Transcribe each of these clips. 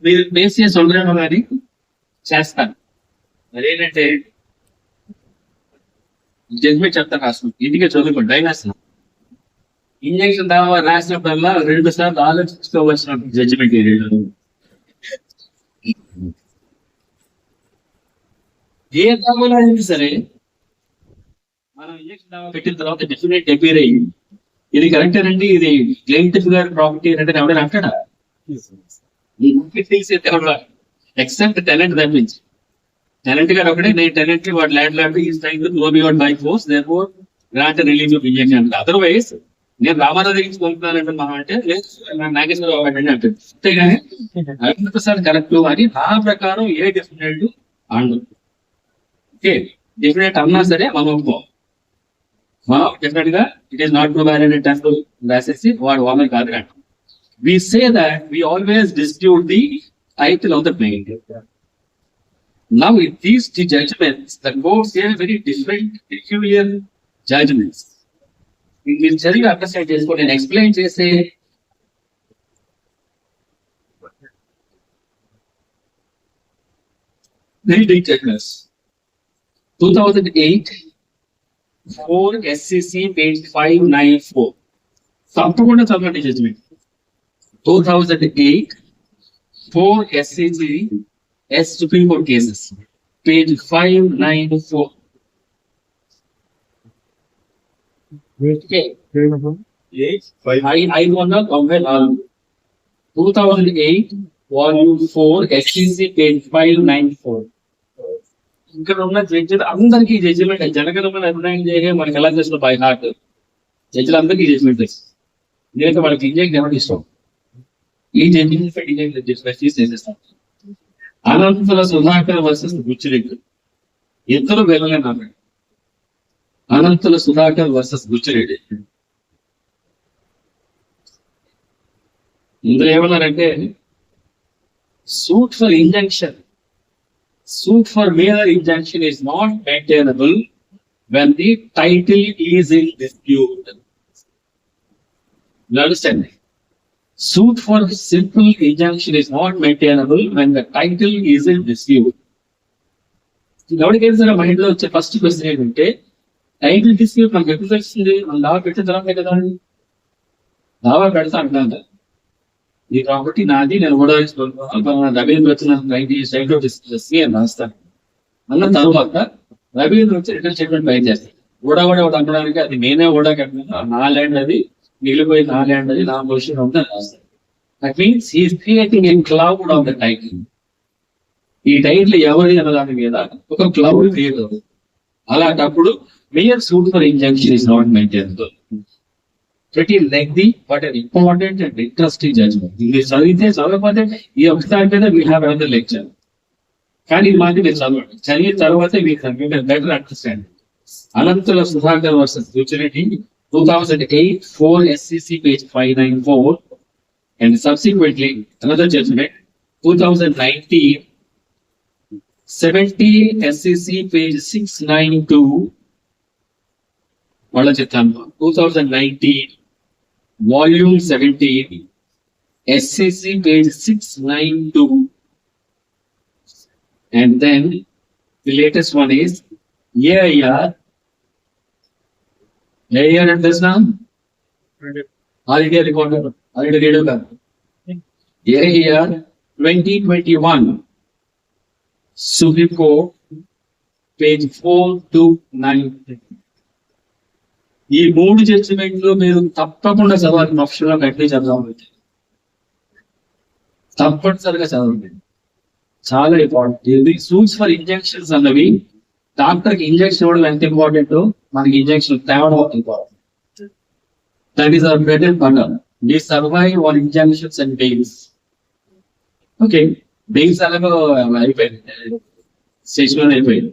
మీరు బేస్ చేసి ఉండరేమో కానీ చేస్తాను. మరేంటంటే జడ్జిమెంట్ చెప్తాను రాసిన ఇంటికే చదువుకోండి డైనాస్ ఇంజక్షన్ దావా రాసినప్పుడల్లా 2 సార్లు ఆలోచించుకోవాల్సిన జడ్జిమెంట్ ఏరియాలో ఏ దావాలో అయినా సరే మనం ఇంజక్షన్ దావా పెట్టిన తర్వాత డెఫినెట్ అపీర్ అయ్యి ఇది కరెక్టేనండి, ఇది ప్లేంటిఫ్ గారి ప్రాపర్టీ అంటే ఎవరైనా అంటాడా? ఎక్సెప్ట్ టెనెంట్ తప్పించి. టెనెంట్ గారు ఒకటే నేను టెనెంట్ వాడు land lord is trying to go beyond by force therefore grant release of injection అంటే. అదర్వైజ్ నేను రామారావు దగ్గర పంపుతున్నానంటే మా అంటే నాగేశ్వరరావు అంటే అంతేగాని 100% కరెక్ట్ అని నా ప్రకారం ఏ డెఫినెట్ అండు. ఓకే, డెఫినెట్ అన్నా సరే మనం ఒప్పుకోం. మనం డెఫినెట్ గా it is not provided temp రాసేసి వాడు ఓనర్ కాదు అంట. We say that we always dispute the title of the plaintiff. Now, in these two judgments, the courts gave very different, peculiar judgments. In Cherry understand this, and explain this. Very big judgments. 2008, 4 SCC, page 594. Sampurna Samati judgment. 2008, 4 SCG S Supreme Court cases, page 594. Okay. I wanna compare all. 2008, volume 4 SCG, page 594. ఇక్కడ ఉన్న జడ్జిలు అందరికీ judgement జనగణమని అభిప్రాయం చేయగా మనకి ఎలా చేసిన by heart జడ్జిలందరికీ judgement ఎందుకంటే వాళ్ళకి ఇంజక్షన్ ఎవరికి ఇష్టం. ఈ జడ్జిమెంట్ చేసేస్తాం. అనంతుల సుధాకర్ వర్సెస్ గుచ్చిరెడ్డి ఇద్దరు వెళ్ళలేను అన్నాడు. అనంతుల సుధాకర్ వర్సెస్ గుచ్చిరెడ్డి ఇందులో ఏమన్నారంటే suit for injunction, suit for mere injunction is not maintainable when the title is in dispute. You understand? Suit for simple injunction is not maintainable when the title is in dispute. ఎవరికైనా సరే mind లో వచ్చే first question ఏంటంటే title dispute మనకు ఎప్పుడు తెలుస్తుంది? మనం దావా పెట్టిన తర్వాత కదా. దావా పెడతా అంటున్నా ఈ ప్రాపర్టీ నాది, నేను కూడా రవీంద్ర వచ్చి అని రాస్తాను. అన్న తర్వాత రవీంద్ర వచ్చి రిటర్న్ స్టేట్మెంట్ ఫైల్ చేస్తాను. కూడా అనడానికి అది నేనే కూడా కట్టినా, నా ల్యాండ్ అది, మిగిలిపోయి నా ల్యాండ్ అది, నా పొజిషన్ ఉందని రాస్తాను. That means he's creating a cloud of the title. ఈ టైటిల్ ఎవరి అన్న దాని మీద ఒక క్లౌడ్ క్రియేట్ అవుతుంది. అలాంటప్పుడు mayor suit for injunction is not maintainable. Pretty lengthy but an important and interesting judgment. This చదివితే చదవకపోతే ఈ ఒకసారి మీద we have another lecture. కానీ ఇది మాది మీరు చదవండి. చదివిన తర్వాత we can better understand. Ananthula Sudhakar versus Gucchireddy 2008 4 SCC page 594 and subsequently another judgment 2019 70 SCC page 692 వాళ్ళ చెప్తాను 2019 volume 17 SCC page 692 and then the latest one is AIR at this now holiday recorder holiday reader AIR 2021 Supreme Court page 429. ఈ 3 జడ్జిమెంట్లు మీరు తప్పకుండా చదవాలి. ఆప్షన్లో గట్టి చదవాలి, తప్పనిసరిగా చదవండి, చాలా ఇంపార్టెంట్. ఇది సూట్స్ ఫర్ ఇంజక్షన్స్ అన్నవి డాక్టర్కి ఇంజక్షన్ ఇవ్వడం ఎంత ఇంపార్టెంట్, మనకి ఇంజక్షన్ తేవడం important. That is our bread and butter. We survive on injections and bails. Okay, bails అలాగో అయిపోయింది, స్టేషన్ అయిపోయింది.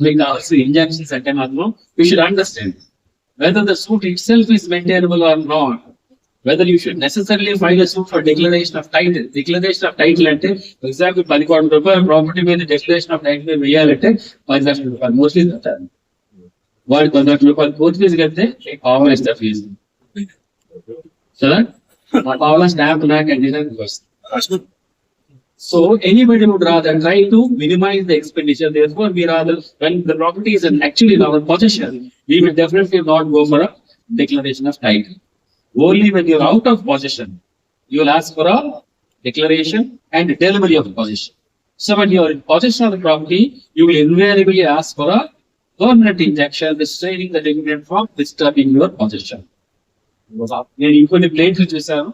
Like also injunctions at matlab you should understand whether the suit itself is maintainable or not, whether you should necessarily file a suit for declaration of title. Declaration of title ante for example 10 crore rupayal property మీద declaration of title వేయాలంటే 10 లక్షల రూపాయలు mostly కట్టాలి. వాడు 10 లక్షల రూపాయలు court fee కడితే పావలా ఇస్తా ఫీజు కదా, పావలా స్టాంప్ నాకు అంటే So anybody would rather try to minimize the expenditure. Therefore, we rather, when the property is actually in our possession, we will definitely not go for a declaration of title. Only when you're out of possession, you will ask for a declaration and delivery of possession. So when you're in possession of the property, you will invariably ask for a permanent injunction restraining the defendant from disturbing your possession. నేను ఇంకొన్ని ప్లేట్లు చూశాను.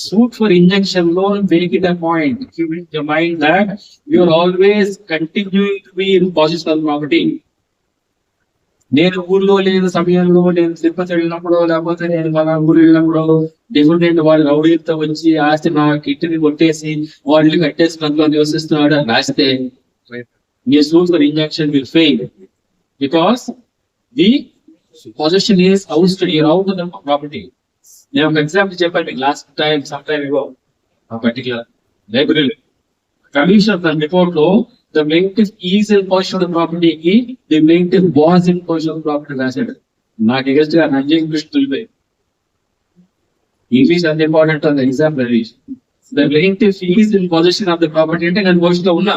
Suit for injunction loan, make it a point. Keep in your mind that you are always continuing to be in possession of property. నేను ఊర్లో లేని సమయంలో, నేను తిరుపతి వెళ్ళినప్పుడు, లేకపోతే నేను మన ఊరు వెళ్ళినప్పుడు డిఫరెంట్ వాళ్ళు రౌడీలతో వచ్చి ఆస్తి నా కిట్టిని కొట్టేసి వాళ్ళు కట్టేసినందులో నివసిస్తున్నాడు అని రాస్తే మీ suit for injection will fail because the position is out of the property. నేను ఒక ఎగ్జాంపుల్ చెప్పాను మీకు last time some time ago particular library commission దాని రిపోర్ట్ లో the plaintiff is in possession of the property కి the plaintiff was in possession of the property రాశాడు. నాకు ఎగస్ట్ గా నంజ ఇంగ్లీష్ తులిపోయి ఇంగ్లీష్ అంత ఇంపార్టెంట్ ఉంది exam the plaintiff is in possession of the property అంటే నేను పోస్ట్ లో ఉన్నా.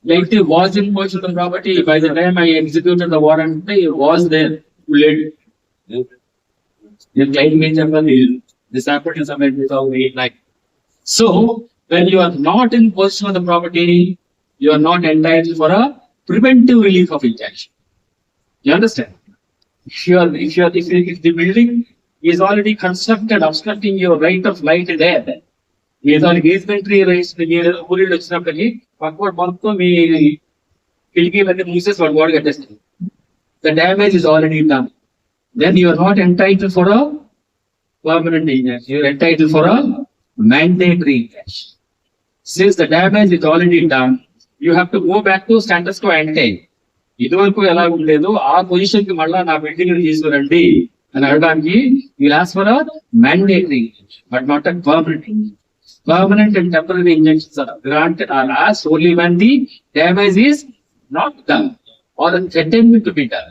plaintiff was in possession of the property by the time I executed the warrant he was there late. నేను client ఏం చెప్పాలి this happened in some 2008. So when you are not in possession of the property, you are not entitled for a preventive relief of injunction. You understand? If the building is already constructed, obstructing your right of light there, is on easementary rights, ఊరిలో వచ్చినప్పటికీ పక్కవాడు మొత్తం మీ కిటికీలన్నీ మూసేసి వాడు గోడ కట్టేస్తుంది. The damage is already done. Then you are not entitled for a permanent injunction. You are entitled for a mandatory injunction. Since the damage is already done, you have to go back to status quo ante. ఇదివరకు ఎలా ఉండేదో ఆ position కి మళ్ళా నా building తీసుకురండి అని అడగడానికి you ask for a mandatory but not a permanent. Permanent and temporary injunctions are granted or asked only when the damage is not done or attempted to be done.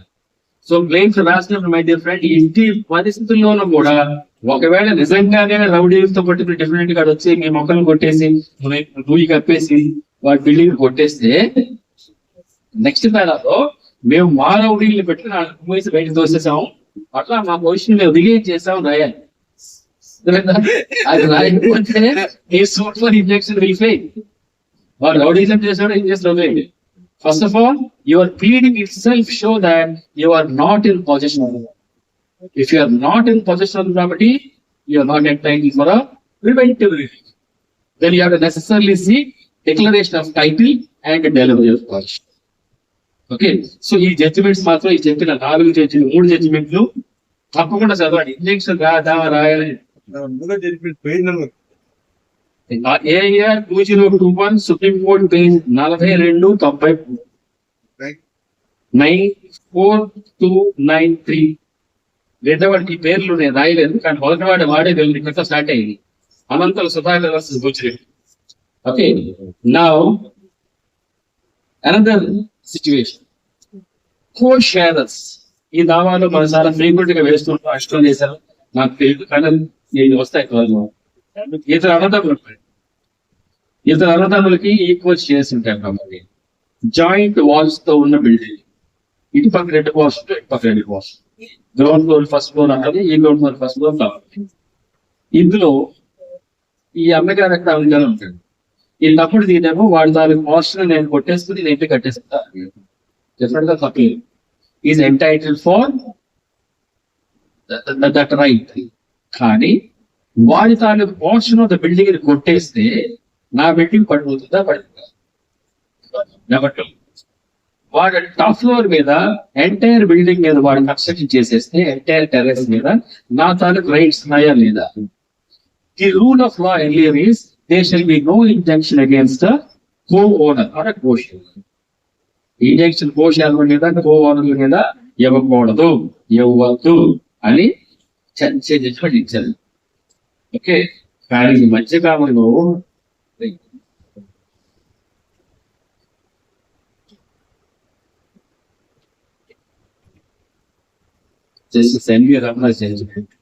So claims రాసినప్పుడు my dear friend ఇంటి పరిస్థితుల్లోనూ కూడా ఒకవేళ నిజంగానే రౌడీలతో కొట్టి definite గా వచ్చి మీ మొక్కలు కొట్టేసి రూయి కప్పేసి వాడి బిల్డింగ్ కొట్టేస్తే నెక్స్ట్ పేరాలో మేము మా రౌడీల్ని పెట్టి మూసి బయటకు తోసేసాము, అట్లా మా పొజిషన్ మేము రిలీజ్ చేసాము రాయాలి. అది రాయకపోతే ఈ suit for injection will fail. వాడు రౌడీజం చేశాడు, ఏం చేస్తాడు? First of all, your pleading itself show that you are not in possession of the property. If you are not in possession of the property, you are not entitled for a preventive relief. Then you have to necessarily seek declaration of title and delivery of possession. Okay, so ఈ judgements మాత్రం ఈ చెప్పిన 3 జడ్జిమెంట్లు తప్పకుండా చదవండి. Injection రాయాలి. AR 2021 supreme court page 4290 94293. రెండవది పేర్లు నేను రాయలేదు కానీ మొదటివాడు వాడే ఇక్కడ స్టార్ట్ అయ్యింది. Ananthula Sudhakar versus Gujarat. Okay, now another situation court sharers. ఈ దావాలో మన చాలా ఫ్రీక్వెంట్ గా వేస్తుంటాం, అష్టం చేశారు నాకు తెలియదు కానీ నేను వస్తాయి. ఇతర అన్నదమ్ములకి ఈక్వల్ షేర్స్ ఉంటాయి కాబట్టి జాయింట్ వాల్స్ తో ఉన్న బిల్డింగ్, ఇటు పక్క 2 వాల్స్, ఇటు పక్క 2 walls, ground floor first floor అనేది, ఈ గ్రౌండ్ ఫ్లోర్ ఫస్ట్ ఫ్లోర్ కాబట్టి ఇందులో ఈ అమ్మగారు ఎక్కడ అవగానే ఉంటాడు. ఈ తప్పుడు తీనేమో వాడు దాని పోస్టర్ నేను కొట్టేసుకుని నేను ఇంటికి కట్టేస్తా, డెఫినెట్ గా తప్పలేదు. Is entitled for that right. కానీ వాడి తాను పోర్షన్ ఆఫ్ ద బిల్డింగ్ ని కొట్టేస్తే నా బిల్డింగ్ పడిపోతుందా? పడిపోతుందా? వాడు టాప్ ఫ్లోర్ మీద ఎంటైర్ బిల్డింగ్ మీద వాడు కన్స్ట్రక్షన్ చేసేస్తే ఎంటైర్ టెర్రస్ మీద నా తాలూకు రైట్స్ ఉన్నాయా లేదా? The rule of law earlier is there shall be no injunction against the co owner or co share. Injunction co share మీద కో ఓనర్ల మీద ఇవ్వకూడదు, ఇవ్వద్దు అని జడ్జిమెంట్ ఇచ్చారు. ఓకే, కానీ ఈ మధ్యకాలంలో justice NV Ramana judgment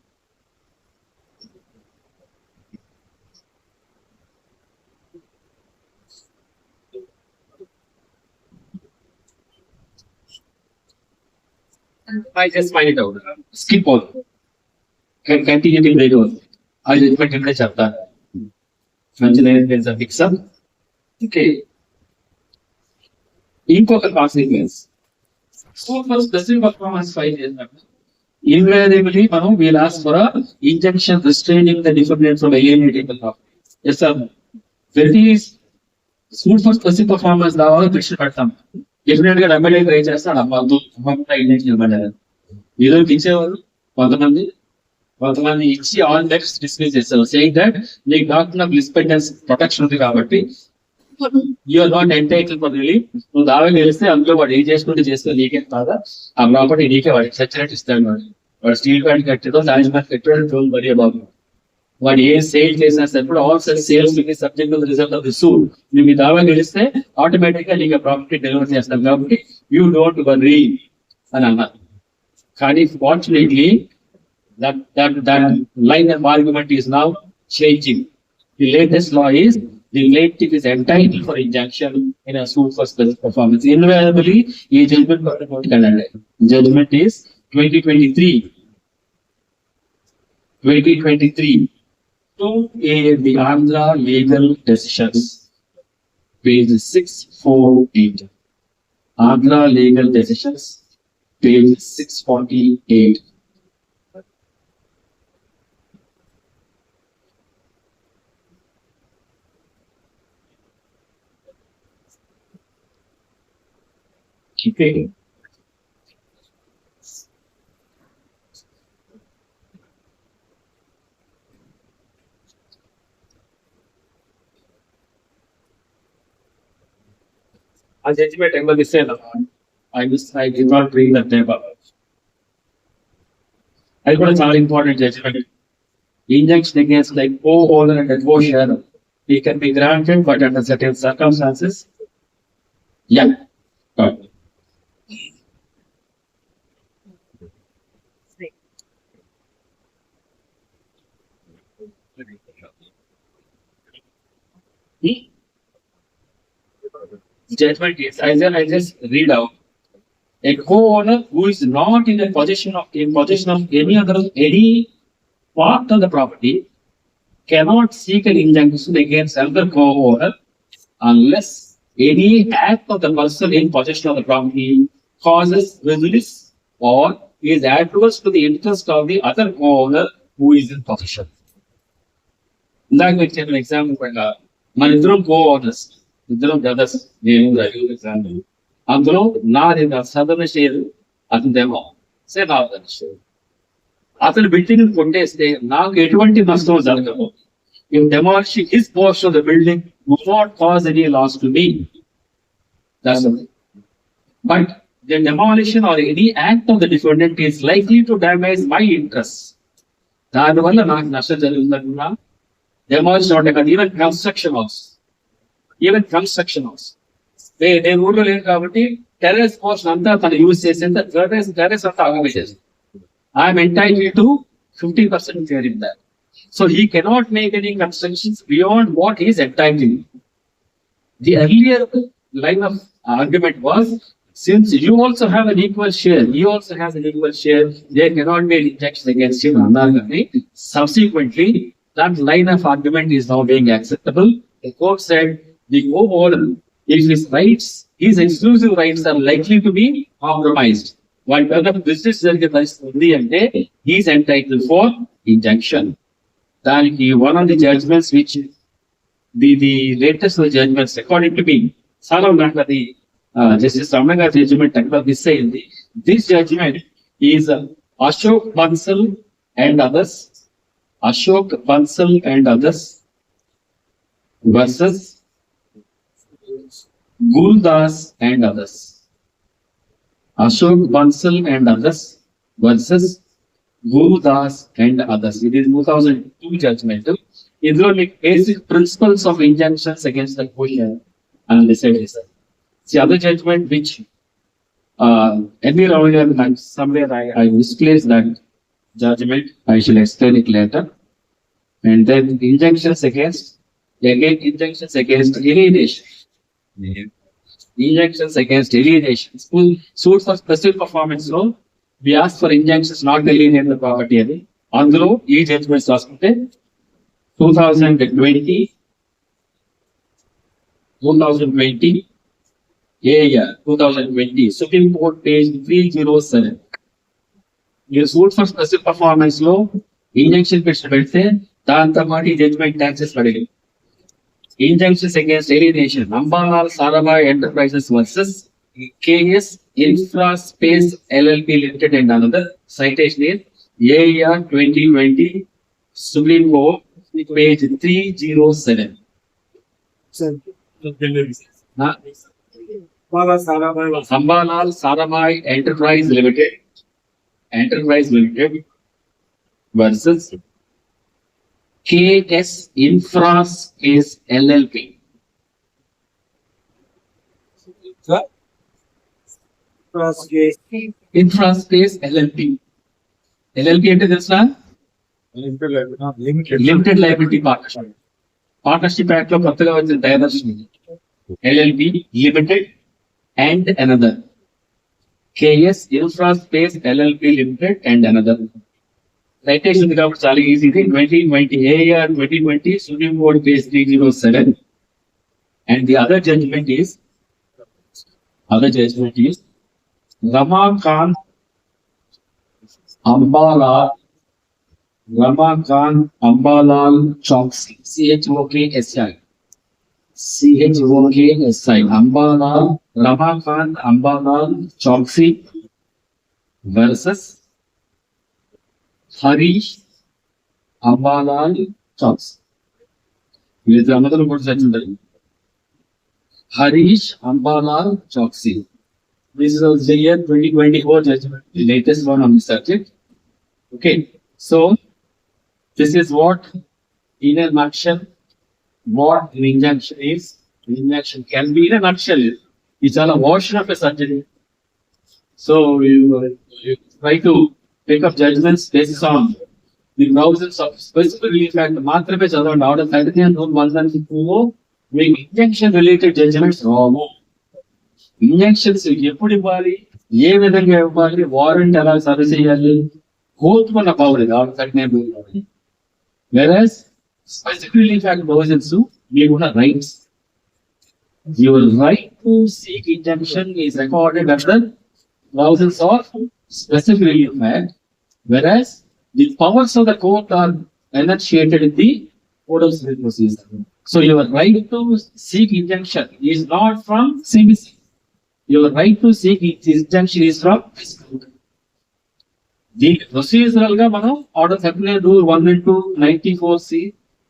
I just find it out. Skip all. Continuity very well. ఆ జడ్జ్మెంట్ ఇక్కడే చెప్తాను. మంచిగా ఫిక్స్ అప్. ఓకే, ఇంకొక consequence. So for specific performance file చేసినప్పుడు invariably మనం will ask for a injunction restraining the defendant from alienating the property. Yes sir. When is suit for specific performance దావాలో petition పెడతాం. Definite గా remedy try చేస్తాడు. Injection ఇవ్వమన్నారు. ఈరోజు ఇచ్చేవాళ్ళు కొంతమంది ఇచ్చి ఆల్ నెక్స్ట్ డిస్మిస్ చేస్తారు. సేయింగ్ దట్ నీకు డాక్టర్ ఆఫ్ లిస్పెండెన్స్ ప్రొటెక్షన్ ఉంది కాబట్టి you are not entitle for relief. నువ్వు దావా గెలిస్తే అందులో వాడు ఏం చేసుకుంటే చేస్తే నీకే కాదా ఆ ప్రాపర్టీ నీకే వాడు సచ్చినట్టు ఇస్తాడు. వాడు స్టీల్ ప్లాంట్ కట్టిదో దాని మీద కట్టాడు డోంట్ వరీ అబౌట్. వాడు ఏ సేల్ చేసినా సరే కూడా all such sales will be subject to the result of the suit. నువ్వు ఈ దావా గెలిస్తే ఆటోమేటిక్ గా నీకు ప్రాపర్టీ డెలివర్ చేస్తాం కాబట్టి యూ డోంట్ వరీ అని అన్నారు. కానీ fortunately that line of argument is now changing. The latest law is the plaintiff is entitled for injunction in a suit for specific performance. Invariably, a judgment for the calendar. Judgment is 2023. 2A, the Andhra legal decisions, page 648. Andhra legal decisions, page 648. Okay. A judgment ever said, I did not bring the paper. I got a very important judgment. Injunction against like co-owner and devotion, it can be granted, but under certain circumstances. Yeah. Right. Judgment is, I just read out. A co-owner who is not in possession of any part of the property cannot seek an injunction against another co-owner unless any act of the person in possession of the property causes prejudice or is adverse to the interest of the other co-owner who is in possession. ఇందాక మీరు చెప్పిన example మన ఇద్దరం కో-ఓనర్స్, ఇద్దరం brothers, నేను example. అందులో నాది సదరణ share, అతనిదేమో నాదన share. అతను బిల్డింగ్ కొట్టేస్తే నాకు ఎటువంటి నష్టం జరగదు. If demolishing his portion of the building would not cause any loss to me. That's the thing. But the demolition or any act of the defendant is likely to damage my interests. దానివల్ల నాకు నష్టం జరుగుతుందన్నా demolish not like even construction house. నేను ఊళ్ళో లేదు కాబట్టి terrace portion అంతా తను use చేసేంత టెర్రస్ అంతా ఆక్యుపై చేస్తుంది. I'm entitled to 50% share in that. So he cannot make any constructions beyond what he is entitled. The earlier line of argument was, since you also have an equal share, he also has an equal share, there cannot be an injunction against him. Subsequently, that line of argument is now being acceptable. The court said the co-owner, if his rights, his exclusive rights are likely to be compromised, whatever business he is entitled for injunction. That one of the judgments which the latest judgments, according to me, Justice Ramnagar judgment, this judgment is Ashok Bansal and others versus Guldas and others. Ashok Bansal and others versus Guldas and others. It is 2002 judgment. These are like basic principles of injunctions against the question and decided. The other judgment which somewhere I misplaced that judgment. I shall explain it later. And then injunctions against alienation. Injunctions against alienation. Suit for specific performance law. We ask for injunctions not to alienate the property అది అందులో ఈ judgements రాసుకుంటే 2020 2020 Supreme Court page 307. మీరు suit for specific performance లో injunction petition పెడితే దాంతో పాటు judgment taxes పడేవి. Injunctions against alienation Ambalal Sarabhai enterprises versus KS Infraspace LLP Limited and another. Citation is AER 2020 Supreme Court page 307. Ambalal Sarabhai Enterprise Limited versus KS Infraspace LLP. Infraspace LLP. LLP అంటే తెలుసా? Limited liability partnership. Partnership act లో కొత్తగా వచ్చిన diversion LLP limited and another. KS Infraspace LLP limited and another. Citation ఉంది కాబట్టి చాలా easy. 2020 AER 2020 Supreme Court page 307. And the other judgment is Ramakant Ambalal Choksi CHOKSI Ramakant Ambalal Choksi versus Harish Ambalal Choksi. This is another good judgment. Harish Ambalal Choksi. This is the year 2024 judgment, the latest one on the subject. Okay, so this is what, in a nutshell, what an injunction is. An injunction can be in a nutshell. It's all a version of a surgery. So you try to pick up judgments based on the thousands of specific relief act. Matrame chadavandi out of 39 rule 102 మీకు injunction related judgements రావు. Injunctions ఎప్పుడు ఇవ్వాలి, ఏ విధంగా ఇవ్వాలి, warrant ఎలా serve చేయాలి, కోర్టుకున్న power ఇది order 39. వెరస్ specific relief act provisions మీకున్న rights. Your right to seek injunction is recorded under thousands of specific relief act, whereas the powers of the court are enunciated in the code of civil procedure. So your right to seek injunction is not from CBC. Your right to seek injunction is from the procedural ga manam order 39 rule 194C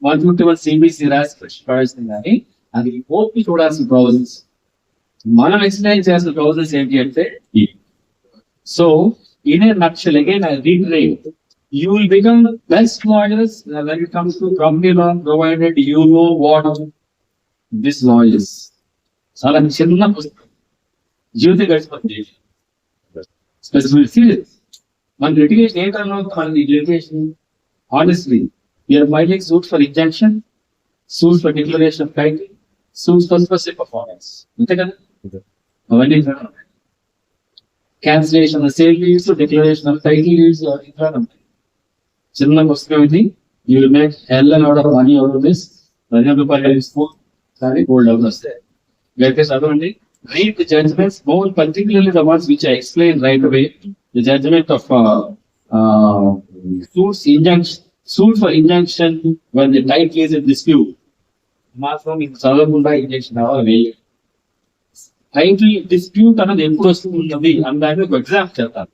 151 CBC ras ప్రవేశించాలి. అది court చూడాల్సిన provisions. మనం explain చేయాల్సిన provisions ఏంటి అంటే, so in a nutshell, again I reiterate, you will become the best lawyers when it comes to property law, provided you know what this law is. చాలా చిన్న జీవిత గడిచిపోతుంది. స్పెసిఫిక్ సీరియస్ మన litigation ఏంటన్నా, మన litigation honestly we are filing suits for injunction, suits for declaration of title, suits for specific performance. అంతే కదా, అవన్నీ cancellation of sale deeds, declaration of title deeds, ఇంకా చిన్న పుస్తకం ఇది. You will make hell and out of money out of this. 10 రూపాయలు తీసుకో కానీ గోల్డ్ అవుట్ వస్తాయి. అయితే చదవండి, read the judgments, more particularly the ones which I explained right away. The judgment of suit for injunction when the title is in dispute. మాత్రం మీకు చదవకుండా injection అవ్వాలి. టైటిల్ డిస్ప్యూట్ అన్నది ఎప్పుడు వస్తుంది అన్నదాన్ని ఒక ఎగ్జాంపుల్ చెప్తాను.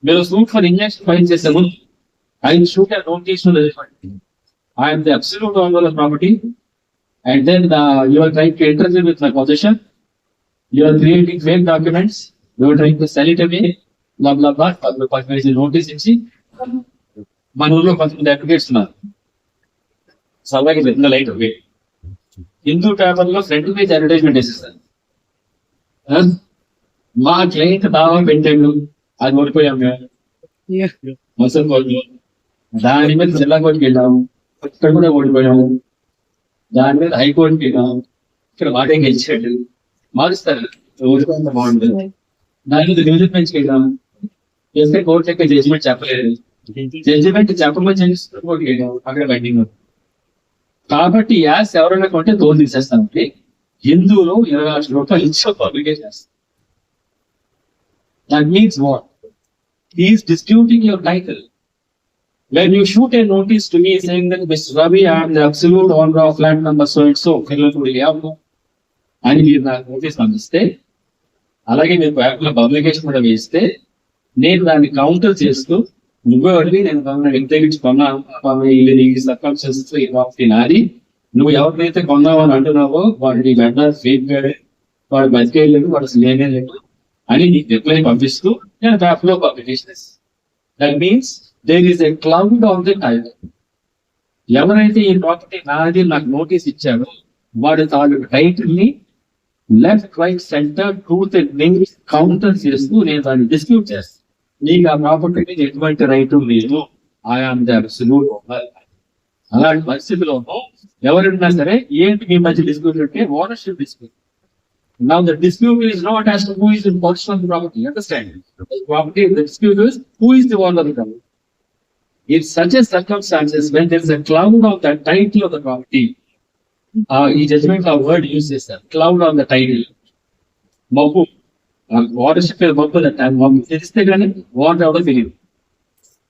మీరు సూట్ ఫర్ ఇంజక్షన్ ఫైల్ చేసే ముందు I shoot a notice to the refund. I am the absolute owner of the property, and then you are trying to interfere with my possession. You are creating fake documents. You are trying to sell it away. Blah blah blah. Notice ఇచ్చి మన ఊళ్ళో కొంతమంది advocates ఉన్నారు. సరదాగా పెద్ద light okay Hindu paper లో front page advertisement వేసేస్తాను. మా క్లయింట్ దావా పెట్టాడు, అది ఓడిపోయాం మేము. మసలు కోర్టు, దాని మీద జిల్లా కోర్టుకి వెళ్ళాము, ఇక్కడ కూడా ఓడిపోయాము. దాని మీద హైకోర్టుకి వెళ్ళాము, ఇక్కడ వాటే గెలిచాడు. మారుస్తారు ఓడిపోయిన బాగుంటుంది. దాని మీద డివిజన్ బెంచ్కి వెళ్ళాము, చేస్తే కోర్టు యొక్క జడ్జిమెంట్ చెప్పలేదు. జడ్జిమెంట్ చెప్పమని అక్కడ పెండింగ్. కాబట్టి యాస్ ఎవరైనా కొంటే తోలు తీసేస్తామంటే హిందువులు 20 లక్షల రూపాయలు ఇచ్చే పబ్లికేషన్ చేస్తారు. That means what? He is disputing your title. When you shoot a notice to me saying that Mr. Ravi, I am the absolute owner of land number so and so, అని మీరు నాకు notice పంపిస్తే, అలాగే మీరు పేపర్లో publication కూడా వేస్తే, నేను దాన్ని కౌంటర్ చేస్తూ నువ్వెవరివి, నేను ఇంతరించి కొన్నాను నాది, నువ్వు ఎవరినైతే కొన్నావు అని అంటున్నావో వాడి వెంటనే ఫేక్ వాడు బతికేయలేదు, వాడు లేనేలేదు అని నీకు రిప్లై పంపిస్తూ నేను పేపర్లో publication. That means there is a cloud on the title. ఎవరైతే ఈ ప్రాపర్టీ నాది నాకు నోటీస్ ఇచ్చాడో వాడు తాలూకు టైటిల్ ని left right centre truth and link counter చేస్తూ నేను దాన్ని డిస్ప్యూట్ చేస్తాను. నీకు ఆ ప్రాపర్టీ ఎటువంటి రైట్ లేదు, ఐఆమ్ ది అబ్సల్యూట్ ఓనర్. అలాంటి పరిస్థితిలో ఎవరైనా సరే ఏంటి మీ మధ్య డిస్ప్యూట్ అంటే ownership dispute. Now the dispute is not as to who is in possession of the property. Understand? The property, the dispute is who is the owner of the property. In such a circumstances, when there is a cloud of the title of the property, ఈ judgement ఆ word use చేస్తారు, cloud on the title. మబ్బు, ownership మబ్బు మబ్బు తెలిస్తే కానీ owner ఎవడో తెలియదు.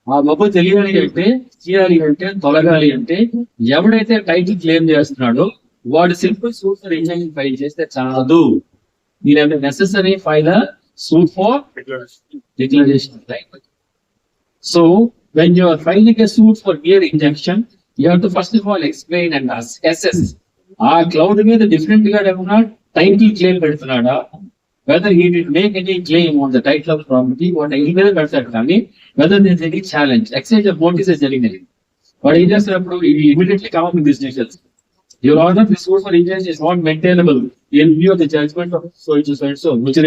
ఆ మబ్బు తెలియాలి అంటే, చేయాలి అంటే, తొలగాలి అంటే ఎవడైతే టైటిల్ క్లెయిమ్ చేస్తున్నాడో వాడు simple suit for injunction file చేస్తే చాలదు. మీరు necessary file suit for declaration. So when you are filing a suit for mere injunction, you have to first of all explain and assess ఆ cloud మీద different గా ఏమన్నా title claim పెడుతున్నాడా, whether he did make any claim on the title of property, what he మీద పెడతాడు. కానీ whether there is any challenge, exchange of notices జరిగినది, వాడు ఏం చేస్తున్నప్పుడు immediately come up with these details. Your order, this suit for injunction is not maintainable in view of the judgment of so and so, which is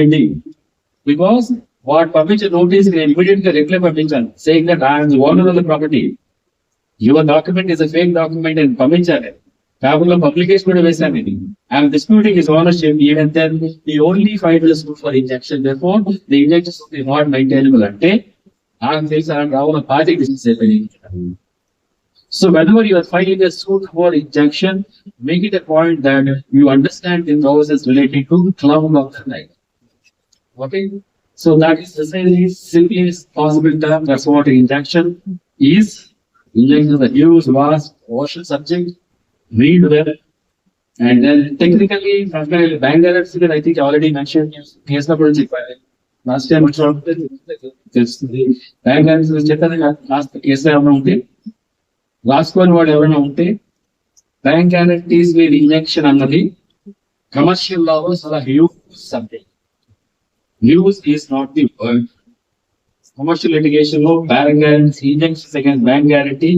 because what publish a notice is immediately reply publication saying that I am the owner of the property. Your document is a fake document and permission. Travel publication would have said anything. I am disputing his ownership, even then he only filed a suit for injunction. Therefore, the injunction is not maintainable. I am saying I am a party. This is happening. So whenever you are filing a suit for injunction, make it a point that you understand the process relating to cloud of the title. Okay? So that is the simplest possible term. That's what injunction is. Injunction is a huge, vast, ocean subject. Read well. And then technically, bank guarantee, I think I already mentioned, case number last time, bank guarantee last case last one word ఎవరైనా ఉంటే bank guarantees with injection అన్నది commercial లాలో చాలా huge subject. Huge is not the word. Commercial litigation లో bank guarantee, injections against bank guarantee